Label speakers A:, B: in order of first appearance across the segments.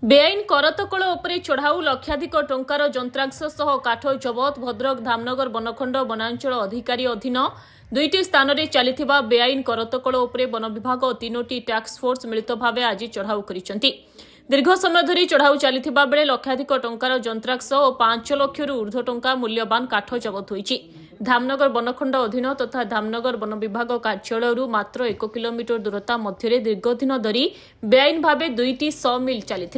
A: बेआईन करतकल उपरे चढ़ाऊ लक्षाधिक टंकार जंत्रांश सह काठ जबत भद्रक धामनगर बनखंड वनांचल अधिकारी अधीन दुईटी स्थान में चली बेआईन करतकल उपरे वन विभाग और तीनोटी टास्क फोर्स मिलित भाव आज चढ़ाऊ करिसेंति। दीर्घ समय धरी चढ़ाऊ चली बेले लक्षाधिक टंकार जंत्रांश और 5 लाख ऊर्ध्व टंका मूल्यवान काठ जबत होईछि। धामनगर बनखंड अधीन तथा धामनगर वन विभाग कार्यालय मात्र 1 किलोमीटर दूरता मध्य दीर्घदिन धरी बेआईन भाव दुईटी सॉ मिल चली।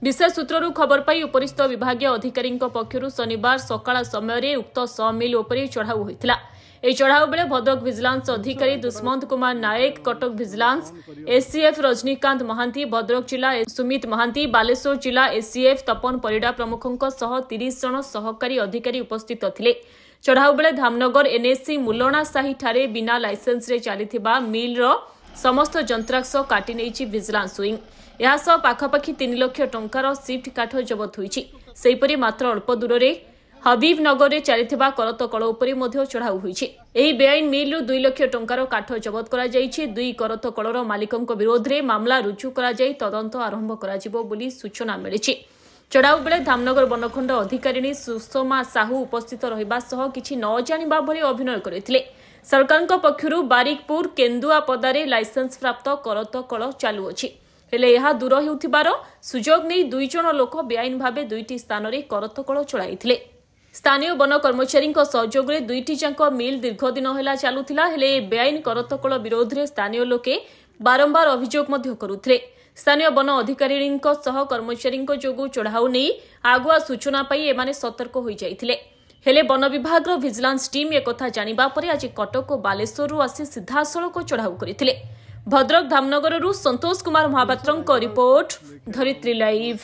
A: विशेष सूत्रु खबर पाई उपरिस्थ विभागीय अधिकारी पक्षर शनिवार सकाळ समय उक्त सॉ मिल उपरे चढ़ाऊ होता। यह चढ़ाऊ बेले भद्रक विजिलेंस अधिकारी दुष्मंत कुमार नायक, कटक विजिलेंस एसीएफ रजनीकांत महांती, भद्रक जिला सुमित महांती, बालेश्वर जिला एसीएफ तपन परिडा प्रमुखों सह 30 जन सहकारी अधिकारी उपस्थित थिले। चढ़ाऊ बेले धामनगर एनएससी मुलणा साही ठारे बिना लाइसेंस रे चलीथिबा मिल रो समस्त जंत्रांश काटी नेछि विजिलेंस विंग। यासह पाखापाखि 3 लाख टंकार सिफ्ट काठ जबत होईछि। सेहिपरि मात्र अल्प दूर रे हबीबनगर में चलीथिबा करतकल उपरे मध्य चढ़ाऊ होईछि। एही बेआईन मिल 2 लाख टंकार काठ जबत करा जाईछि। दुई करतकलर मालिकंक विरोध रे मामला रुजु करा जाई तदंत आरंभ करा जिवो बोली सूचना मिलिछि। चढ़ाऊ बेले धामनगर बनखंड अधिकारिणी सुषमा साहू उपस्थित रहिबा सह किछि न जानिबा भली अभिनय करथिले। सरकारक पक्षरु बारिकपुर केन्दुआपदारे लाइसेंस प्राप्त करतकल चालू अछि। हेले यह दूर हेउथिबार सुजोग नै 2 जन लोक बेआईन भावे दुईटी स्थान रे करतकल चलाइथिले। स्थानीय वन कर्मचारी सहयोग में दुईटी जाक मिल दीर्घदिन है चलुला। हेले बेआईन करतकल विरोध में स्थानीय लोके बारंबार अभियोग करुथिले। स्थानीय वन अधिकारी कर्मचारी जोगु चढ़ाऊ नहीं आगुआ सूचना पाई एमाने सतर्क हो जाइथिले। हेले वन विभाग विजिलेंस टीम एक जानिबा परे आज कटक और बालेश्वर आसी सीधासलख चढ़ाऊ करथिले। भद्रक धामनगर संतोष कुमार महापात्र रिपोर्ट, धरित्री लाइव।